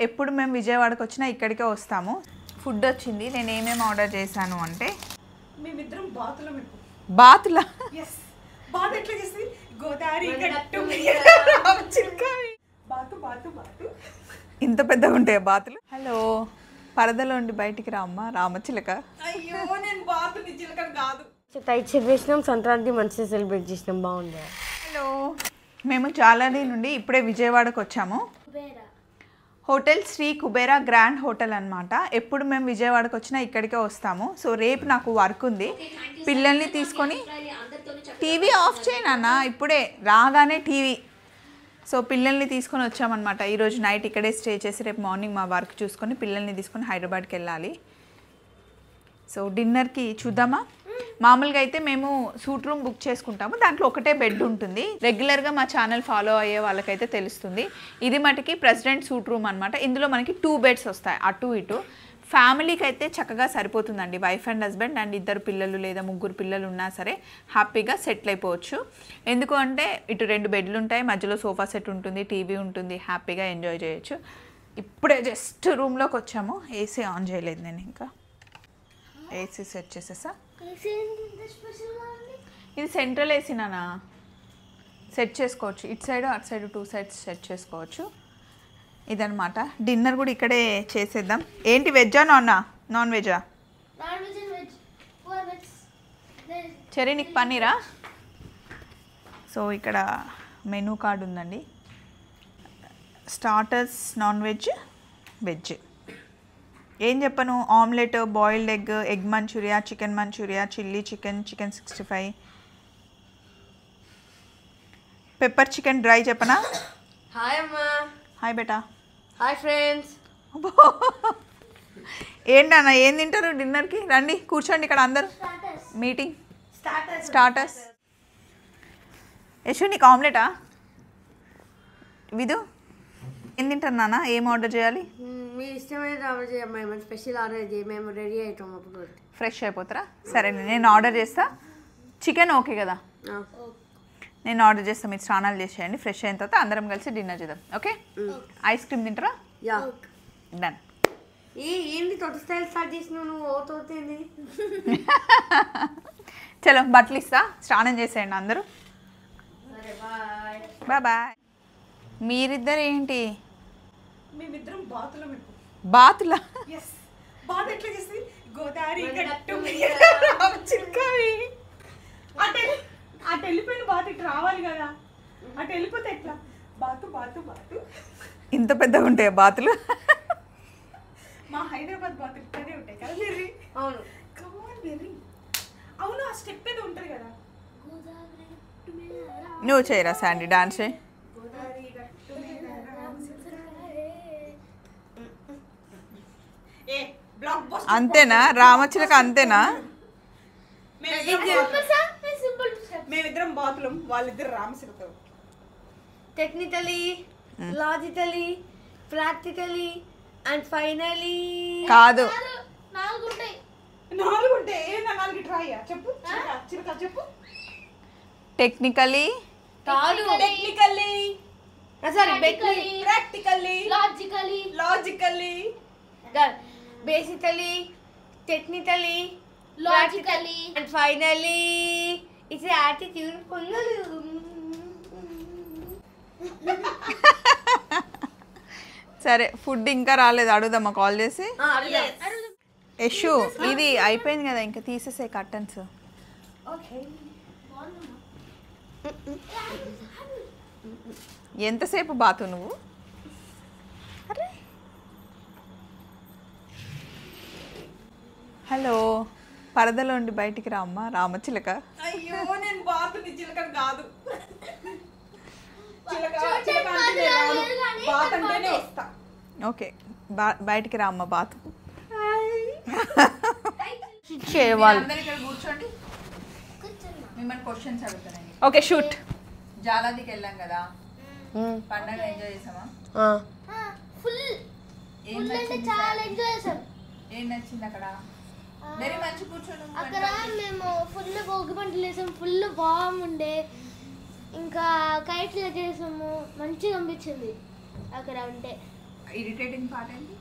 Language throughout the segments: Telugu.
ఎప్పుడు మేము విజయవాడకు వచ్చినా ఇక్కడికే వస్తాము. ఫుడ్ వచ్చింది. నేను ఏమేమి ఆర్డర్ చేశాను అంటే మేమిద్దరం బాతులం ఇప్పుడు. బాతులా? ఎస్. బాతు ఎట్లా చేస్తుంది? గోదావరి గట్టు బాతు బాతు బాతు. ఇంత పెద్దగా ఉంటాయి బాతులు. హలో, పరదలో ఉండి బయటికి రామ్మా రామచిలక. అయ్యో నేను బాతుని చిలకని కాదు. టైట్ చేసినాం, సంక్రాంతి మంచిగా సెలబ్రేట్ చేసినాం, బాగుంది. హలో, మేము జాలరీ నుండి ఇప్పుడే విజయవాడకు వచ్చాము. Hotel Sri Kubera grand hotel అనమాట. ఎప్పుడు మేము విజయవాడకు వచ్చినా ఇక్కడికే వస్తాము. సో రేపు నాకు వర్క్ ఉంది. పిల్లల్ని తీసుకొని టీవీ ఆఫ్ చేయనన్నా ఇప్పుడే రాగానే టీవీ. సో పిల్లల్ని తీసుకొని వచ్చామన్నమాట. ఈరోజు నైట్ ఇక్కడే స్టే చేసి రేపు మార్నింగ్ మా వర్క్ చూసుకొని పిల్లల్ని తీసుకొని హైదరాబాద్కి వెళ్ళాలి. సో డిన్నర్కి చూద్దామా? మామూలుగా అయితే మేము సూట్ రూమ్ బుక్ చేసుకుంటాము. దాంట్లో ఒకటే బెడ్ ఉంటుంది. రెగ్యులర్గా మా ఛానల్ ఫాలో అయ్యే వాళ్ళకైతే తెలుస్తుంది. ఇది మటుకి ప్రెసిడెంట్ సూట్ రూమ్ అనమాట. ఇందులో మనకి 2 బెడ్స్ వస్తాయి, అటు ఇటు. ఫ్యామిలీకి అయితే చక్కగా సరిపోతుందండి. వైఫ్ అండ్ హస్బెండ్ అండ్ 2 పిల్లలు లేదా 3 పిల్లలు ఉన్నా సరే హ్యాపీగా సెటిల్ అయిపోవచ్చు. ఎందుకు అంటే ఇటు 2 బెడ్లు ఉంటాయి, మధ్యలో సోఫా సెట్ ఉంటుంది, టీవీ ఉంటుంది, హ్యాపీగా ఎంజాయ్ చేయొచ్చు. ఇప్పుడే జస్ట్ రూమ్లోకి వచ్చాము. ఏసీ ఆన్ చేయలేదు నేను, ఇంకా ఏసీ సెట్ చేసేసా. ఇది సెంట్రల్ ఏసీ నానా, సెట్ చేసుకోవచ్చు. ఇటు సైడ్ అటు సైడ్ 2 సైడ్స్ సెట్ చేసుకోవచ్చు. ఇదనమాట. డిన్నర్ కూడా ఇక్కడే చేసేద్దాం. ఏంటి, వెజ్జా నాన్ వెజ్జా? చెరీ నీకు పన్నీరా? సో ఇక్కడ మెనూ కార్డ్ ఉందండి. స్టార్టర్స్ నాన్ వెజ్, వెజ్ ఏం చెప్పను, omelette, boiled egg, egg manchurian, chicken manchurian, chilli chicken, chicken 65, pepper chicken dry చెప్పనా? హాయ్ అమ్మా. హాయ్ బేటా. Hi friends. ఏంటన్నా ఏం తింటారు డిన్నర్కి? రండి కూర్చోండి ఇక్కడ అందరు. Meeting starters. యశు నీకు ఆమ్లెటా? విధు ఏం తింటారు నాన్న? ఏం ఆర్డర్ చేయాలి? మీ ఇష్టమైన ఆర్డర్ చేయమ్మా, ఏమైనా స్పెషల్ ఆర్డర్ చేయి, మేము రెడీ అవుతాం అప్పుడు. ఫ్రెష్ అయిపోతారా? సరే నేను ఆర్డర్ చేస్తా. చికెన్ ఓకే కదా? నేను ఆర్డర్ చేస్తాను, మీరు స్నానాలు చేసేయండి. ఫ్రెష్ అయిన తర్వాత అందరం కలిసి డిన్నర్ చేద్దాం. ఓకే? ఐస్ క్రీమ్ తింటారా? Yeah, done. ఏంటి తొట్టి స్టైల్ స్టార్ట్ చేసినావు నువ్వు? ఓ తోటింది. చలో బట్టలు ఇస్తా, స్నానం చేసేయండి అందరూ. Bye bye. మీరిద్దరు ఏంటి? మేమిద్దరం బాతులం ఇప్పుడు. బాతులా? ఎస్. బాతు ఎట్లా చేస్తుంది? గోదావరి గట్టు అటు వెళ్ళిపోయిన బాతు ఇటు రావాలి కదా. అటు వెళ్ళిపోతే ఎట్లా? బాతు బాతు బాతు. ఇంత పెద్దగా ఉంటాయి బాతులు? మా హైదరాబాద్ బాతు ఇక్కడే ఉంటాయి కదా. వెర్రి. అవును. కమాన్ వెర్రి. అవును, ఆ స్టెప్ ఏదో ఉంటుంది కదా. నువ్వు చేయరా శాండీ, డాన్స్ చేయి. అంతేనా రామచిలక? అంతేనా? మేమిద్దరం బాతులం, వాళ్ళిద్దరు రామచిలక. Technically, logically, practically and finally కాదు. 4 ఉంటాయి. ఏ 4 ట్రై చెప్పు చిలక చెప్పు. టెక్నికలీ కాదు, technically, practically, logically, basically, technically, logically and finally it's attitude. సరే, ఫుడ్ ఇంకా రాలేదు, అడుగుదామా కాల్ చేసి? యశు ఇది అయిపోయింది కదా, ఇంకా తీసేసే కర్టన్స్. ఎంతసేపు బాతు నువ్వు? అరే హలో, పరదలో ఉండి బయటికి రామ్మా రామచిలక. అయ్యో నేను బాతుని చిలకని కాదు. బాత్ అంటేనే వస్తా. ఓకే, బయటికి రామ్మా బాతు. చేయాలి. ఇక్కడ కూర్చోండి, మిమ్మల్ని క్వశ్చన్స్ అడుగుతానండి. Okay shoot. జాలాదికి వెళ్ళాం కదా, పండగ ఎంజాయ్ చేసామా? ఏం నచ్చింది అక్కడ? వెరీ మంచి కూర్చోను. అక్కడ మేము ఫుల్ భోగి పంటలు వేసాము, ఫుల్ బాగుండే. ఇంకా కైట్లు చేసాము, మంచిగా అనిపించింది అక్కడ ఉంటే. ఇరిటేటింగ్ పార్ట్ ఏంటి?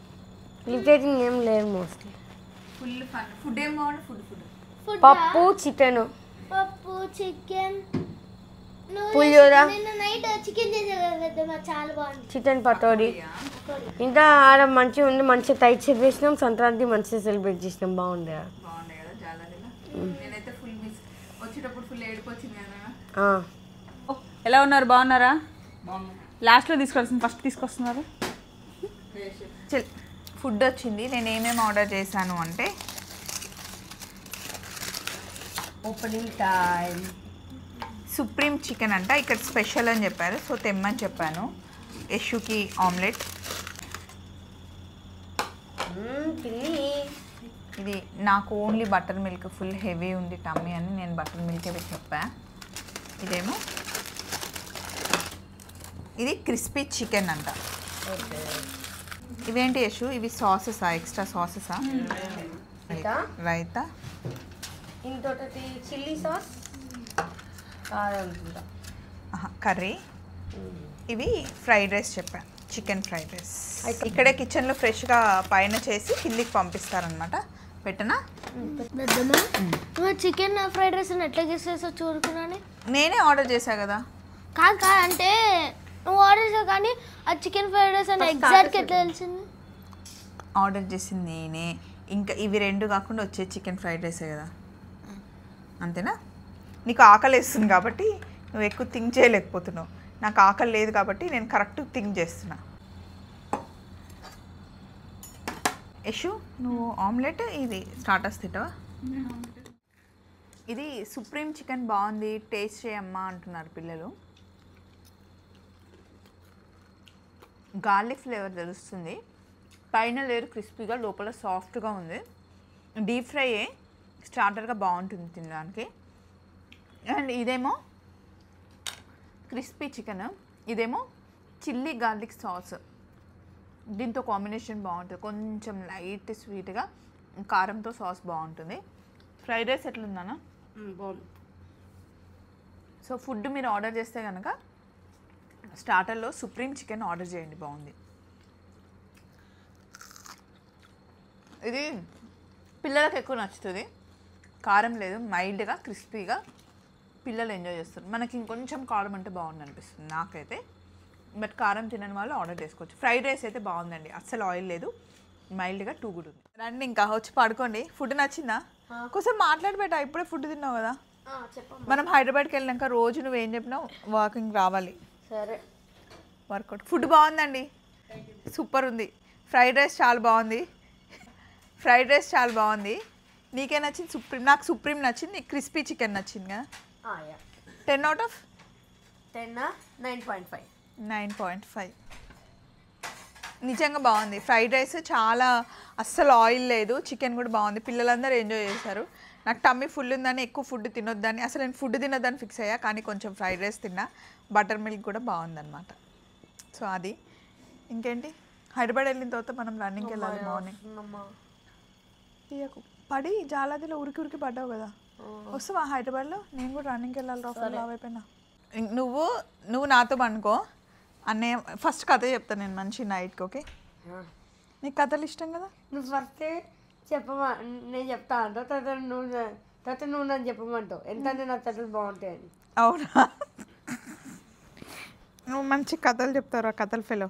ఇరిటేటింగ్ ఏం లేదు మోస్ట్లీ. Full fun. ఫుడ్ ఏం బాగుంది? ఫుడ్ ఫుడ్ పప్పు చికెన్ పప్పు చికెన్ పులిహోర నిన్న నైట్ చికెన్ చేసారు కదా చాలా బాగుంది. చికెన్ పకోడీ ఇంకా ఆడ మంచిగా ఉంది. మంచిగా టైట్ చేసినాం. సంక్రాంతి మంచిగా సెలబ్రేట్ చేసినాం. బాగుంది. బాగుండే కదా జాలరిలా. నేనైతే ఫుల్ మిస్. వచ్చేటప్పుడు ఫుల్ ఏడుపు వచ్చింది కదా. ఎలా ఉన్నారు? బాగున్నారా? లాస్ట్లో తీసుకోవాల్సింది ఫస్ట్ తీసుకొస్తున్నారు. ఫుడ్ వచ్చింది. నేను ఏమేమి ఆర్డర్ చేశాను అంటే ఓపెనింగ్ టైం. సుప్రీం చికెన్ అంట ఇక్కడ స్పెషల్ అని చెప్పారు. సో తెమ్మని చెప్పాను. యశుకి ఆమ్లెట్. ఇది నాకు only butter milk full heavy ఉంది టమ్మీ అని నేను బటర్ మిల్క్ అవి చెప్పా. ఇదేమో ఇది క్రిస్పీ చికెన్ అంట. ఇవేంటి యశు? ఇవి సాసెసా? ఎక్స్ట్రా సాసెసా? రైతా. ఇంకొకటి చిల్లీ సాస్ కర్రీ. ఇవి ఫ్రైడ్ రైస్ చెప్పా. చికెన్ ఫ్రైడ్ రైస్ ఇక్కడే కిచెన్లో ఫ్రెష్గా పైన చేసి కిందికి పంపిస్తారనమాట. పెట్టనా? చికెన్ ఫ్రైడ్ రైస్ ఎట్లా చేసేసో చూడుకున్నాను. నేనే ఆర్డర్ చేశా కదా. కాదు అంటే నువ్వు ఆర్డర్ చేసావు కానీ ఆ చికెన్ ఫ్రైడ్ రైస్ అని ఎగ్జాక్ట్గా ఎట్లా తెలిసింది? ఆర్డర్ చేసింది నేనే. ఇంకా ఇవి రెండు కాకుండా వచ్చే చికెన్ ఫ్రైడ్ రైసే కదా. అంతేనా? నీకు ఆకలి వేస్తుంది కాబట్టి నువ్వు ఎక్కువ థింక్ చేయలేకపోతున్నావు. నాకు ఆకలి లేదు కాబట్టి నేను కరెక్ట్ థింక్ చేస్తున్నా. యశు నువ్వు ఆమ్లెట్ ఇది స్టార్టర్స్ తింటావా? ఇది సుప్రీం చికెన్ బాగుంది టేస్ట్ చేయమ్మా అంటున్నారు పిల్లలు. గార్లిక్ ఫ్లేవర్ తెలుస్తుంది. పైన లేయర్ క్రిస్పీగా లోపల సాఫ్ట్గా ఉంది. డీప్ ఫ్రైయే స్టార్టర్గా బాగుంటుంది తినడానికి. అండ్ ఇదేమో క్రిస్పీ చికెన్. ఇదేమో చిల్లీ గార్లిక్ సాస్. దీంతో కాంబినేషన్ బాగుంటుంది. కొంచెం లైట్ స్వీట్గా కారంతో సాస్ బాగుంటుంది. ఫ్రైడ్ రైస్ ఎట్లుందన్నా? బాగుంది. సో ఫుడ్ మీరు ఆర్డర్ చేస్తే కనుక స్టార్టర్లో సుప్రీం చికెన్ ఆర్డర్ చేయండి. బాగుంది. ఇది పిల్లలకు ఎక్కువ నచ్చుతుంది. కారం లేదు, మైల్డ్గా క్రిస్పీగా పిల్లలు ఎంజాయ్ చేస్తారు. మనకి ఇంకొంచెం కారం అంటే బాగుంది అనిపిస్తుంది నాకైతే. బట్ కారం తినని వాళ్ళు ఆర్డర్ చేసుకోవచ్చు. ఫ్రైడ్ రైస్ అయితే బాగుందండి. అస్సలు ఆయిల్ లేదు, మైల్డ్గా టూ గుడ్ ఉంది. రండి ఇంకా వచ్చి పడుకోండి. ఫుడ్ నచ్చిందా? కొంచెం మాట్లాడి పెట్టా. ఇప్పుడే ఫుడ్ తిన్నావు కదా. మనం హైదరాబాద్కి వెళ్ళినాక రోజు నువ్వేం చెప్పినావు వాకింగ్ రావాలి. సరే వర్కౌట్. ఫుడ్ బాగుందండి, సూపర్ ఉంది. ఫ్రైడ్ రైస్ చాలా బాగుంది. ఫ్రైడ్ రైస్ చాలా బాగుంది. నీకే నచ్చింది? సుప్రీం. నాకు సుప్రీం నచ్చింది. నీకు క్రిస్పీ చికెన్ నచ్చింది కదా. 10 out of 9.5. 9.5. నిజంగా బాగుంది. ఫ్రైడ్ రైస్ చాలా అస్సలు ఆయిల్ లేదు. చికెన్ కూడా బాగుంది. పిల్లలందరూ ఎంజాయ్ చేశారు. నాకు టమ్మీ ఫుల్ ఉందని ఎక్కువ ఫుడ్ తినొద్దని అసలు నేను ఫుడ్ తినొద్దని ఫిక్స్ అయ్యా. కానీ కొంచెం ఫ్రైడ్ రైస్ తిన్నా. బటర్ మిల్క్ కూడా బాగుందన్నమాట. సో అది. ఇంకేంటి? హైదరాబాద్ వెళ్ళిన తర్వాత మనం రన్నింగ్కి వెళ్ళాలి మార్నింగ్. పడి జాలాదిలో ఉరికి ఉరికి పడ్డావు కదా. వస్తావా హైదరాబాద్లో? నేను కూడా రన్నింగ్కి వెళ్ళాలి. రాఫర్ అయిపోయినా. నువ్వు నాతో పనుకో. అన్నయ్య ఫస్ట్ కథ చెప్తాను నేను మంచి నైట్కి. ఓకే? నీకు కథలు ఇష్టం కదా. నువ్వు ఫస్ట్ చెప్పమా, నేను చెప్తా అంట. తర్వాత నువ్వు నన్ను చెప్పమంటావు ఎంత నా కథలు బాగుంటాయని. అవునా? నువ్వు మంచి కథలు చెప్తావు. ఆ కథలు ఫెలో.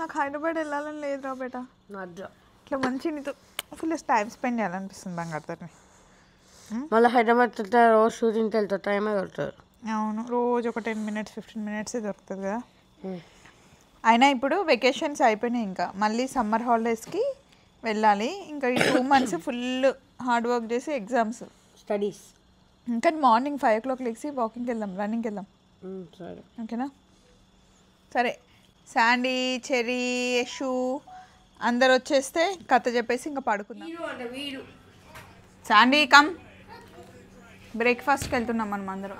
నాకు హైదరాబాద్ వెళ్ళాలని లేదురా బేట. ఇట్లా మంచి నీతో ఫుల్ టైం స్పెండ్ చేయాలనిపిస్తుంది బంగారుతో. మళ్ళీ హైదరాబాద్ రోజు షూటింగ్కి వెళ్తా టైమే దొరుకుతుంది. అవును, రోజు ఒక 10 minutes 15 minutes దొరుకుతుంది కదా. అయినా ఇప్పుడు వెకేషన్స్ అయిపోయినాయి. ఇంకా మళ్ళీ సమ్మర్ హాలిడేస్కి వెళ్ళాలి. ఇంకా ఈ 2 months ఫుల్ హార్డ్ వర్క్ చేసి ఎగ్జామ్స్ స్టడీస్. ఇంకా మార్నింగ్ 5 o'clock లేచి వాకింగ్కి వెళ్దాం, రన్నింగ్కి వెళ్దాం. సరే ఓకేనా? సరే. శాండీ, చెర్రీ, యశు అందరు వచ్చేస్తే కథ చెప్పేసి ఇంకా పడుకుందాం. Sandy come. బ్రేక్ఫాస్ట్కి వెళ్తున్నాం మనం అందరం.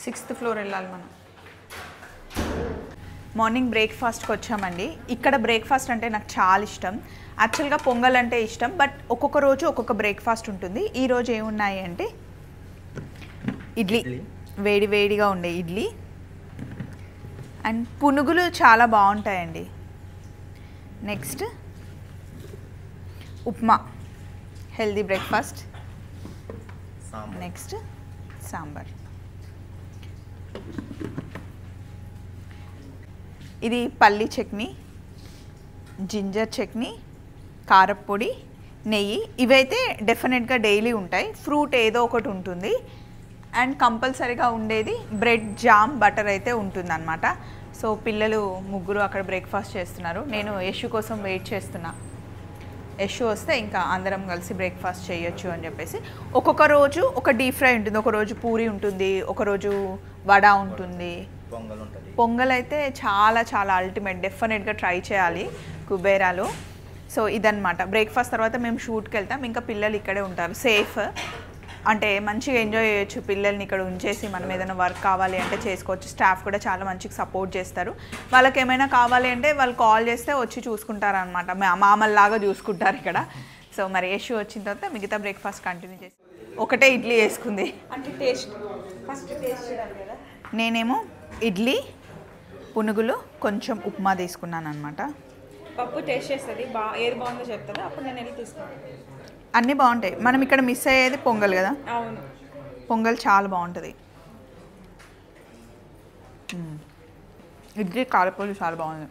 6th floor వెళ్ళాలి మనం. మార్నింగ్ బ్రేక్ఫాస్ట్కి వచ్చామండి. ఇక్కడ బ్రేక్ఫాస్ట్ అంటే నాకు చాలా ఇష్టం. యాక్చువల్గా పొంగల్ అంటే ఇష్టం, బట్ ఒక్కొక్క రోజు ఒక్కొక్క బ్రేక్ఫాస్ట్ ఉంటుంది. ఈరోజు ఏమున్నాయి అంటే ఇడ్లీ వేడి వేడిగా ఉండే ఇడ్లీ అండ్ పునుగులు చాలా బాగుంటాయండి. Next upma, healthy breakfast. Next sambar. ఇది పల్లి చట్నీ, జింజర్ చట్నీ, కారప్పొడి, నెయ్యి. ఇవైతే డెఫినెట్గా డైలీ ఉంటాయి. ఫ్రూట్ ఏదో ఒకటి ఉంటుంది అండ్ కంపల్సరీగా ఉండేది బ్రెడ్, జామ్, బటర్ అయితే ఉంటుందన్నమాట. సో పిల్లలు ముగ్గురు అక్కడ బ్రేక్ఫాస్ట్ చేస్తున్నారు. నేను యశు కోసం వెయిట్ చేస్తున్నా. యశు వస్తే ఇంకా అందరం కలిసి బ్రేక్ఫాస్ట్ చేయొచ్చు అని చెప్పేసి. ఒక్కొక్క రోజు ఒక డీప్ ఫ్రై ఉంటుంది, ఒక రోజు పూరి ఉంటుంది, ఒకరోజు వడ ఉంటుంది, పొంగల్ అయితే చాలా చాలా అల్టిమేట్. డెఫినెట్గా ట్రై చేయాలి కుబేరాలో. సో ఇదన్నమాట. బ్రేక్ఫాస్ట్ తర్వాత మేము షూట్కి వెళ్తాం. ఇంకా పిల్లలు ఇక్కడే ఉంటారు, సేఫ్. అంటే మంచిగా ఎంజాయ్ చేయొచ్చు. పిల్లల్ని ఇక్కడ ఉంచేసి మనం ఏదైనా వర్క్ కావాలి అంటే చేసుకోవచ్చు. స్టాఫ్ కూడా చాలా మంచిగా సపోర్ట్ చేస్తారు. వాళ్ళకి ఏమైనా కావాలి అంటే వాళ్ళు కాల్ చేస్తే వచ్చి చూసుకుంటారు అనమాట. మామల్లాగా చూసుకుంటారు ఇక్కడ. సో మరి యశు వచ్చిన తర్వాత మిగతా బ్రేక్ఫాస్ట్ కంటిన్యూ చేసి ఒకటే ఇడ్లీ వేసుకుంది. అంటే టేస్ట్ ఫస్ట్ టేస్ట్ చేయాలి కదా. నేనేమో ఇడ్లీ, పునుగులు, కొంచెం ఉప్మా తీసుకున్నాను అనమాట. పప్పు టేస్ట్ చేస్తుంది, ఏది బాగుందో చెప్తుంది, అప్పుడు నేను వెళ్ళి తీసుకున్నాను. అన్నీ బాగుంటాయి. మనం ఇక్కడ మిస్ అయ్యేది పొంగల్ కదా. అవును, పొంగల్ చాలా బాగుంటుంది. ఇడ్లీ, కారపొడి చాలా బాగుంది.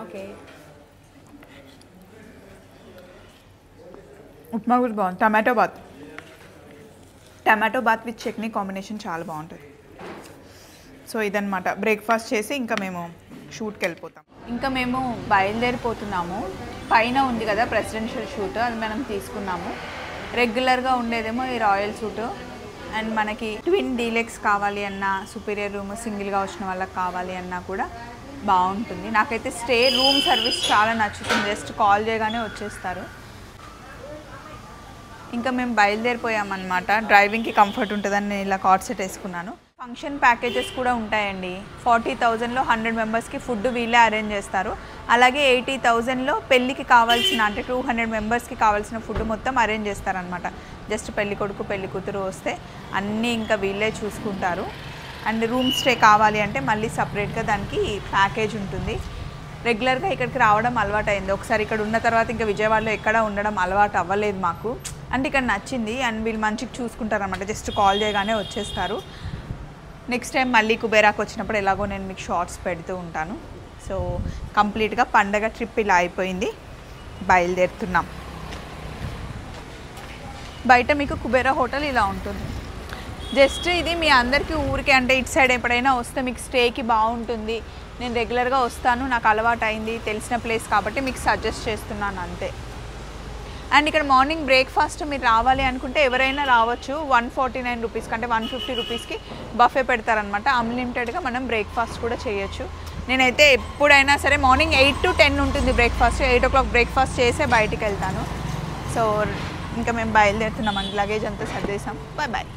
ఓకే. ఉప్మా కూడా బాగుంది. Tomato bath with chutney combination చాలా బాగుంటుంది. సో ఇదన్నమాట. బ్రేక్ఫాస్ట్ చేసి ఇంకా మేము షూట్కి వెళ్ళిపోతాం. ఇంకా మేము బయలుదేరిపోతున్నాము. పైన ఉంది కదా ప్రెసిడెన్షియల్ షూట్, అది మనం తీసుకున్నాము. రెగ్యులర్గా ఉండేదేమో ఈ రాయల్ సూట్. అండ్ మనకి ట్విన్ డీలెక్స్ కావాలి అన్నా, సుపీరియర్ రూమ్ సింగిల్గా వచ్చిన వాళ్ళకి కావాలి అన్నా కూడా బాగుంటుంది. నాకైతే స్టే రూమ్ సర్వీస్ చాలా నచ్చుతుంది. జస్ట్ కాల్ చేయగానే వచ్చేస్తారు. ఇంకా మేము బయలుదేరిపోయామన్నమాట. డ్రైవింగ్కి కంఫర్ట్ ఉంటుందని నేను ఇలా కార్డ్ సెట్ వేసుకున్నాను. ఫంక్షన్ ప్యాకేజెస్ కూడా ఉంటాయండి. 40,000లో 100 మెంబర్స్కి ఫుడ్ వీళ్ళే అరేంజ్ చేస్తారు. అలాగే 80,000లో పెళ్ళికి కావాల్సిన, అంటే 200 మెంబర్స్కి కావాల్సిన ఫుడ్ మొత్తం అరేంజ్ చేస్తారనమాట. జస్ట్ పెళ్లి కొడుకు పెళ్లి కూతురు వస్తే అన్నీ ఇంకా వీళ్ళే చూసుకుంటారు. అండ్ రూమ్ స్టే కావాలి అంటే మళ్ళీ సపరేట్గా దానికి ప్యాకేజ్ ఉంటుంది. రెగ్యులర్గా ఇక్కడికి రావడం అలవాటు అయింది. ఒకసారి ఇక్కడ ఉన్న తర్వాత ఇంకా విజయవాడలో ఎక్కడ ఉండడం అలవాటు అవ్వలేదు మాకు. అంటే ఇక్కడ నచ్చింది అండ్ వీళ్ళు మంచిగా చూసుకుంటారు అనమాట. జస్ట్ కాల్ చేయగానే వచ్చేస్తారు. నెక్స్ట్ టైం మళ్ళీ కుబేరాకు వచ్చినప్పుడు ఎలాగో నేను మీకు షార్ట్స్ పెడుతూ ఉంటాను. సో కంప్లీట్గా పండగ ట్రిప్ ఇలా అయిపోయింది. బయలుదేరుతున్నాం. బయట మీకు కుబేరా హోటల్ ఇలా ఉంటుంది. జస్ట్ ఇది మీ అందరికీ ఊరికే, అంటే ఇటు సైడ్ ఎప్పుడైనా వస్తే మీకు స్టేకి బాగుంటుంది. నేను రెగ్యులర్గా వస్తాను, నాకు అలవాటు అయింది, తెలిసిన ప్లేస్ కాబట్టి మీకు సజెస్ట్ చేస్తున్నాను అంతే. అండ్ ఇక్కడ మార్నింగ్ బ్రేక్ఫాస్ట్ మీరు రావాలి అనుకుంటే ఎవరైనా రావచ్చు. 149 రూపీస్కి, అంటే 150 రూపీస్కి బఫే పెడతారనమాట. అన్లిమిటెడ్గా మనం బ్రేక్ఫాస్ట్ కూడా చేయొచ్చు. నేనైతే ఎప్పుడైనా సరే మార్నింగ్ 8 to 10 ఉంటుంది బ్రేక్ఫాస్ట్. 8 o'clock బ్రేక్ఫాస్ట్ చేసే బయటికి వెళ్తాను. సో ఇంకా మేము బయలుదేరుతున్నామండి. లగేజ్ అంతా సర్దేశాం. Bye bye.